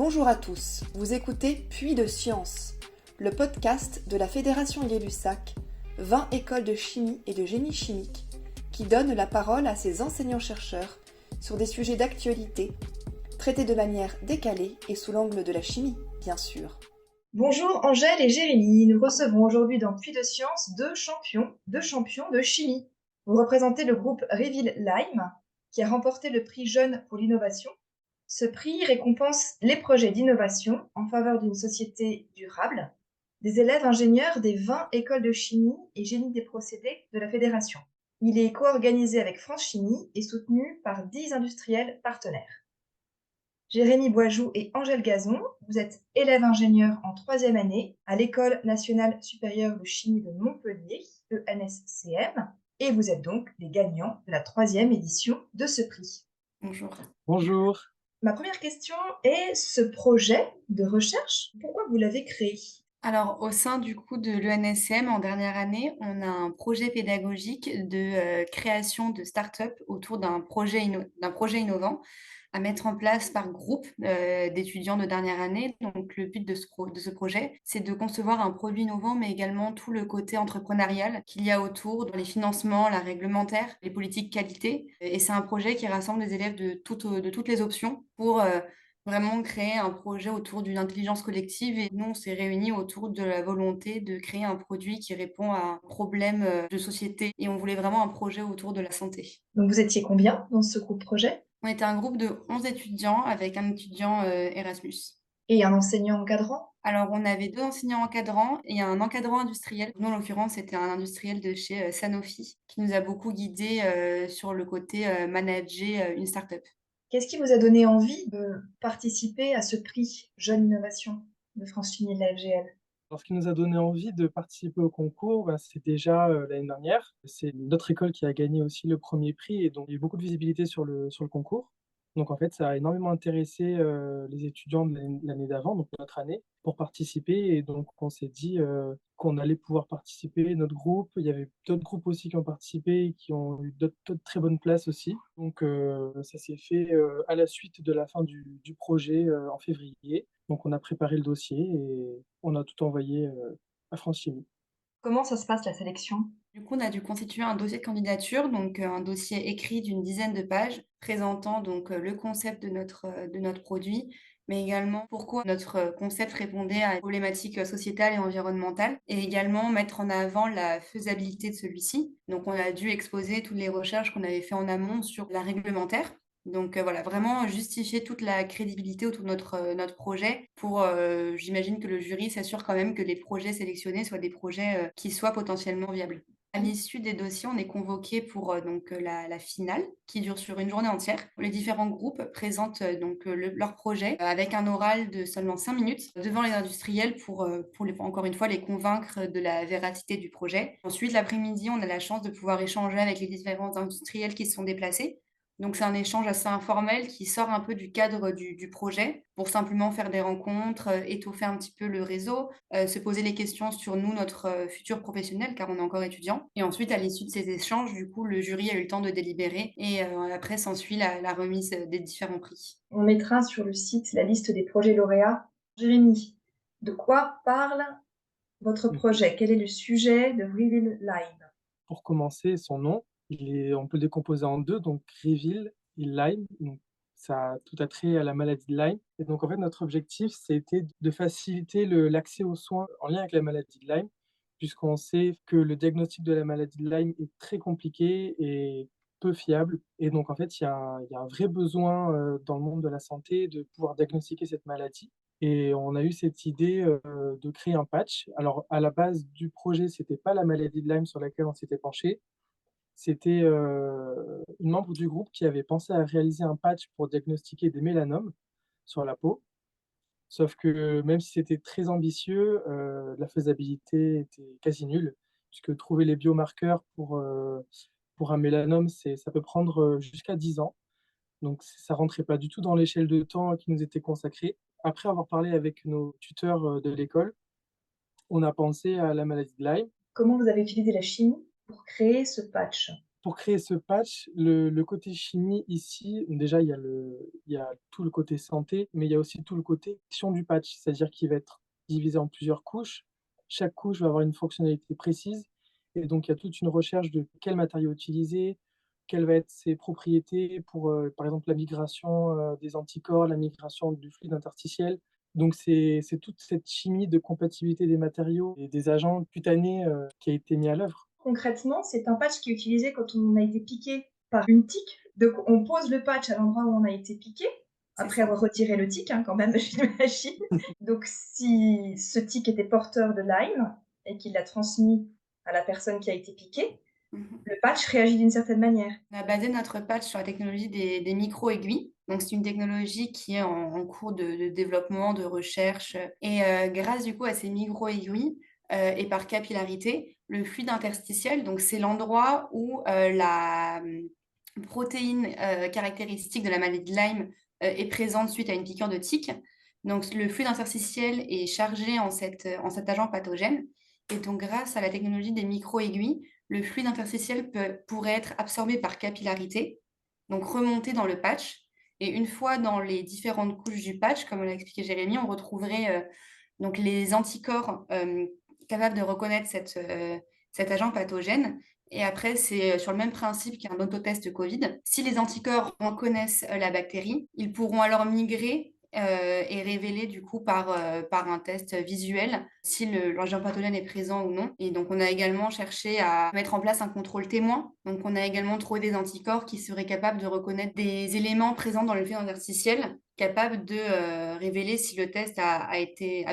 Bonjour à tous, vous écoutez Puits de Science, le podcast de la Fédération Gay-Lussac, 20 écoles de chimie et de génie chimique, qui donne la parole à ses enseignants-chercheurs sur des sujets d'actualité, traités de manière décalée et sous l'angle de la chimie, bien sûr. Bonjour Angèle et Jérémy, nous recevons aujourd'hui dans Puits de Science deux champions de chimie. Vous représentez le groupe Reveal Lime, qui a remporté le prix Jeunes pour l'innovation. Ce prix récompense les projets d'innovation en faveur d'une société durable des élèves ingénieurs des 20 écoles de chimie et génie des procédés de la Fédération. Il est co-organisé avec France Chimie et soutenu par 10 industriels partenaires. Jérémy Boisjoux et Angèle Gazon, vous êtes élève ingénieur en troisième année à l'École nationale supérieure de chimie de Montpellier, ENSCM, et vous êtes donc les gagnants de la troisième édition de ce prix. Bonjour. Bonjour. Ma première question est ce projet de recherche, pourquoi vous l'avez créé? Alors, au sein du coup de l'ENSCM, en dernière année, on a un projet pédagogique de création de start-up autour d'un projet innovant à mettre en place par groupe d'étudiants de dernière année. Donc, le but de ce projet, c'est de concevoir un produit innovant, mais également tout le côté entrepreneurial qu'il y a autour, dans les financements, la réglementaire, les politiques qualité. Et c'est un projet qui rassemble des élèves de toutes les options pour vraiment créer un projet autour d'une intelligence collective. Et nous, on s'est réunis autour de la volonté de créer un produit qui répond à un problème de société. Et on voulait vraiment un projet autour de la santé. Donc vous étiez combien dans ce groupe projet? On était un groupe de 11 étudiants avec un étudiant Erasmus. Et un enseignant encadrant? Alors, on avait 2 enseignants encadrants et un encadrant industriel. Nous, en l'occurrence, c'était un industriel de chez Sanofi qui nous a beaucoup guidés sur le côté manager une start-up. Qu'est-ce qui vous a donné envie de participer à ce prix Jeune Innovation de France Chimie et de la FGL? Alors, ce qui nous a donné envie de participer au concours, c'est déjà l'année dernière. C'est notre école qui a gagné aussi le premier prix et donc il y a eu beaucoup de visibilité sur le concours. Donc en fait, ça a énormément intéressé les étudiants de l'année d'avant, donc notre année, pour participer. Et donc on s'est dit qu'on allait pouvoir participer, notre groupe. Il y avait d'autres groupes aussi qui ont participé et qui ont eu d'autres très bonnes places aussi. Donc ça s'est fait à la suite de la fin du projet en février. Donc on a préparé le dossier et on a tout envoyé à France Chimie. Comment ça se passe la sélection? Du coup, on a dû constituer un dossier de candidature, donc un dossier écrit d'une dizaine de pages présentant donc le concept de notre produit, mais également pourquoi notre concept répondait à une problématique sociétale et environnementale, et également mettre en avant la faisabilité de celui-ci. Donc, on a dû exposer toutes les recherches qu'on avait fait en amont sur la réglementaire. Donc voilà, vraiment justifier toute la crédibilité autour de notre projet pour, j'imagine que le jury s'assure quand même que les projets sélectionnés soient des projets qui soient potentiellement viables. À l'issue des dossiers, on est convoqué pour donc la finale qui dure sur une journée entière. Les différents groupes présentent donc leur projet avec un oral de seulement 5 minutes devant les industriels encore une fois les convaincre de la véracité du projet. Ensuite, l'après-midi, on a la chance de pouvoir échanger avec les différents industriels qui se sont déplacés. Donc c'est un échange assez informel qui sort un peu du cadre du projet pour simplement faire des rencontres, étoffer un petit peu le réseau, se poser les questions sur nous, notre futur professionnel, car on est encore étudiant. Et ensuite, à l'issue de ces échanges, du coup, le jury a eu le temps de délibérer et après s'ensuit la remise des différents prix. On mettra sur le site la liste des projets lauréats. Jérémy, de quoi parle votre projet? Quel est le sujet de Reveal Lime? Pour commencer, son nom, on peut le décomposer en deux, donc Reveal et Lyme. Donc, ça a tout attrait à la maladie de Lyme. Et donc, en fait, notre objectif, c'était de faciliter l'accès aux soins en lien avec la maladie de Lyme, puisqu'on sait que le diagnostic de la maladie de Lyme est très compliqué et peu fiable. Et donc, en fait, il y a un vrai besoin dans le monde de la santé de pouvoir diagnostiquer cette maladie. Et on a eu cette idée de créer un patch. Alors, à la base du projet, c'était pas la maladie de Lyme sur laquelle on s'était penché. C'était une membre du groupe qui avait pensé à réaliser un patch pour diagnostiquer des mélanomes sur la peau. Sauf que même si c'était très ambitieux, la faisabilité était quasi nulle, puisque trouver les biomarqueurs pour un mélanome, ça peut prendre jusqu'à 10 ans. Donc ça rentrait pas du tout dans l'échelle de temps qui nous était consacrée. Après avoir parlé avec nos tuteurs de l'école, on a pensé à la maladie de Lyme. Comment vous avez utilisé la chimie pour créer ce patch? Pour créer ce patch, le côté chimie ici, déjà il y a tout le côté santé, mais il y a aussi tout le côté action du patch. C'est-à-dire qu'il va être divisé en plusieurs couches. Chaque couche va avoir une fonctionnalité précise et donc il y a toute une recherche de quel matériau utiliser, quelles va être ses propriétés pour, par exemple, la migration, des anticorps, la migration du fluide interstitiel. Donc c'est toute cette chimie de compatibilité des matériaux et des agents cutanés, qui a été mis à l'œuvre. Concrètement, c'est un patch qui est utilisé quand on a été piqué par une tique. Donc, on pose le patch à l'endroit où on a été piqué, C'est après ça. avoir retiré le tic, hein, quand même, j'imagine. Donc, si ce tic était porteur de Lyme et qu'il l'a transmis à la personne qui a été piquée, Mmh. le patch réagit d'une certaine manière. On a basé notre patch sur la technologie des micro-aiguilles. Donc, c'est une technologie qui est en cours de développement, de recherche, et grâce du coup à ces micro-aiguilles, et par capillarité, le fluide interstitiel, donc c'est l'endroit où, la, protéine, caractéristique de la maladie de Lyme, est présente suite à une piqûre de tique. Donc le fluide interstitiel est chargé en cet agent pathogène et donc grâce à la technologie des micro-aiguilles, le fluide interstitiel pourrait être absorbé par capillarité, donc remonter dans le patch. Et une fois dans les différentes couches du patch, comme l'a expliqué Jérémy, on retrouverait donc les anticorps capables de reconnaître cet agent pathogène. Et après, c'est sur le même principe qu'un autotest Covid. Si les anticorps reconnaissent la bactérie, ils pourront alors migrer et révéler du coup par un test visuel si l'agent pathogène est présent ou non. Et donc, on a également cherché à mettre en place un contrôle témoin. Donc, on a également trouvé des anticorps qui seraient capables de reconnaître des éléments présents dans le fluide interstitiel, capables de révéler si le test a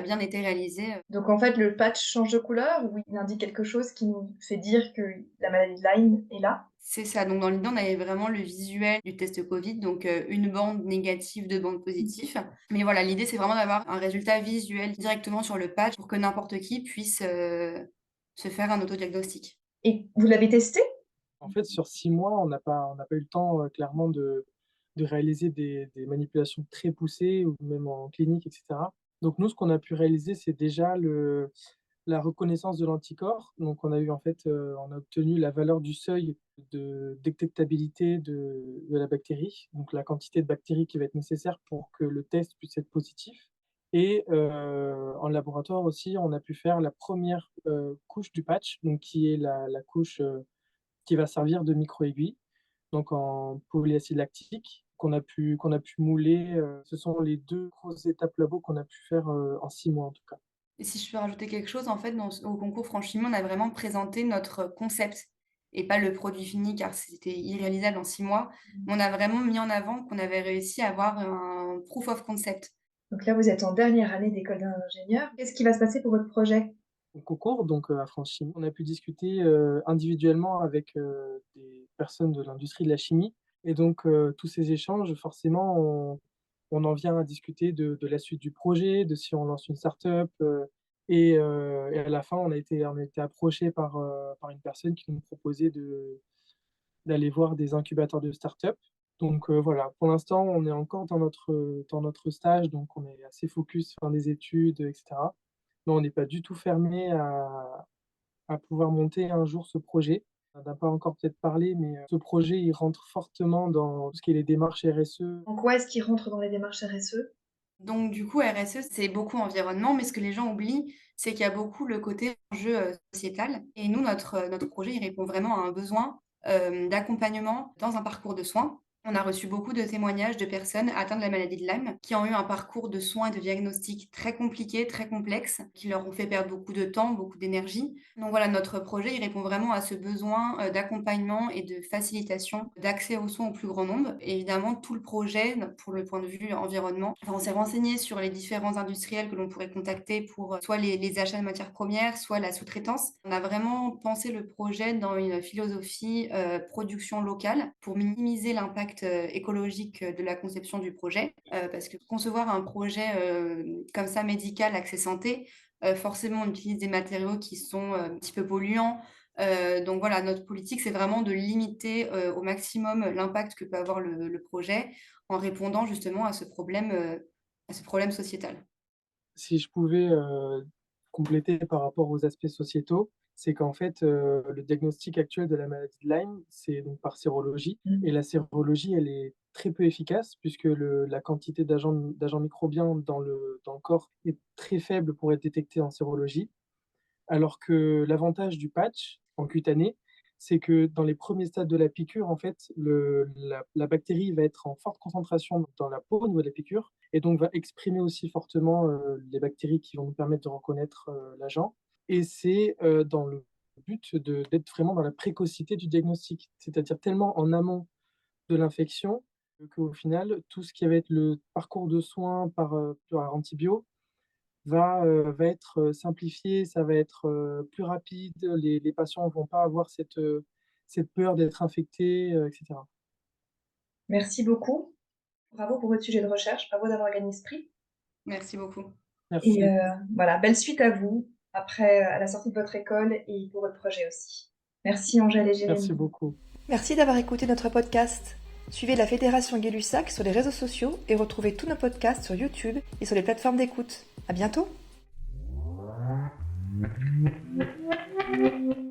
bien été réalisé. Donc, en fait, le patch change de couleur ou il indique quelque chose qui nous fait dire que la maladie de Lyme est là? C'est ça, donc dans l'idée, on avait vraiment le visuel du test Covid, donc une bande négative, 2 bandes positives. Mais voilà, l'idée, c'est vraiment d'avoir un résultat visuel directement sur le patch pour que n'importe qui puisse, se faire un autodiagnostic. Et vous l'avez testé? En fait, sur 6 mois, on n'a pas eu le temps, clairement de réaliser des manipulations très poussées ou même en clinique et cetera. Donc nous, ce qu'on a pu réaliser, c'est déjà la reconnaissance de l'anticorps. Donc on a eu en fait, on a obtenu la valeur du seuil de détectabilité de la bactérie, donc la quantité de bactéries qui va être nécessaire pour que le test puisse être positif et en laboratoire aussi, on a pu faire la première couche du patch, donc qui est la couche, qui va servir de micro-aiguille, donc en polyacide lactique qu'on a pu mouler, ce sont les 2 grosses étapes labo qu'on a pu faire, en 6 mois en tout cas. Et si je peux rajouter quelque chose, en fait, au concours Franchimie, on a vraiment présenté notre concept et pas le produit fini car c'était irréalisable en 6 mois. Mais on a vraiment mis en avant qu'on avait réussi à avoir un proof of concept. Donc là, vous êtes en dernière année d'école d'ingénieur. Qu'est-ce qui va se passer pour votre projet? Au concours, donc à Franchimie, on a pu discuter, individuellement avec, des personnes de l'industrie de la chimie et donc tous ces échanges, forcément, on en vient à discuter de la suite du projet, de si on lance une start-up, et à la fin, on a été approchés par une personne qui nous proposait d'aller voir des incubateurs de start-up. Donc voilà, pour l'instant, on est encore dans notre stage, donc on est assez focus fin des études, et cetera. Mais on n'est pas du tout fermé à pouvoir monter un jour ce projet. On n'a pas encore peut-être parlé, mais ce projet, il rentre fortement dans tout ce qui est les démarches RSE. En quoi est-ce qu'il rentre dans les démarches RSE? Donc du coup, RSE, c'est beaucoup environnement, mais ce que les gens oublient, c'est qu'il y a beaucoup le côté enjeu, sociétal. Et nous, notre projet, il répond vraiment à un besoin, d'accompagnement dans un parcours de soins. On a reçu beaucoup de témoignages de personnes atteintes de la maladie de Lyme, qui ont eu un parcours de soins et de diagnostic très compliqué, très complexe, qui leur ont fait perdre beaucoup de temps, beaucoup d'énergie. Donc voilà, notre projet, il répond vraiment à ce besoin, d'accompagnement et de facilitation d'accès aux soins au plus grand nombre. Et évidemment, tout le projet, pour le point de vue environnement, enfin, on s'est renseigné sur les différents industriels que l'on pourrait contacter pour, soit les achats de matières premières, soit la sous-traitance. On a vraiment pensé le projet dans une philosophie, production locale pour minimiser l'impact, écologique, de la conception du projet. Parce que concevoir un projet, comme ça médical, axé santé, forcément on utilise des matériaux qui sont, un petit peu polluants. Donc voilà, notre politique, c'est vraiment de limiter, au maximum l'impact que peut avoir le projet, en répondant justement à ce problème sociétal. Si je pouvais, compléter par rapport aux aspects sociétaux, c'est qu'en fait, le diagnostic actuel de la maladie de Lyme, c'est donc par sérologie Mmh. et la sérologie, elle est très peu efficace puisque la quantité d'agents microbiens dans le corps est très faible pour être détectée en sérologie. Alors que l'avantage du patch en cutané, c'est que dans les premiers stades de la piqûre, en fait, la bactérie va être en forte concentration dans la peau au niveau de la piqûre et donc va exprimer aussi fortement, les bactéries qui vont nous permettre de reconnaître, l'agent et c'est, dans le but d'être vraiment dans la précocité du diagnostic. C'est-à-dire tellement en amont de l'infection, qu'au final, tout ce qui va être le parcours de soins par antibio va être, simplifié, ça va être, plus rapide. Les patients ne vont pas avoir cette peur d'être infectés, et cetera. Merci beaucoup. Bravo pour votre sujet de recherche. Bravo d'avoir gagné ce prix. Merci beaucoup. Et Merci, voilà, belle suite à vous après, à la sortie de votre école et pour votre projet aussi. Merci Angèle et merci Jérémy. beaucoup. Merci d'avoir écouté notre podcast. Suivez la Fédération Gay-Lussac sur les réseaux sociaux et retrouvez tous nos podcasts sur YouTube et sur les plateformes d'écoute. À bientôt!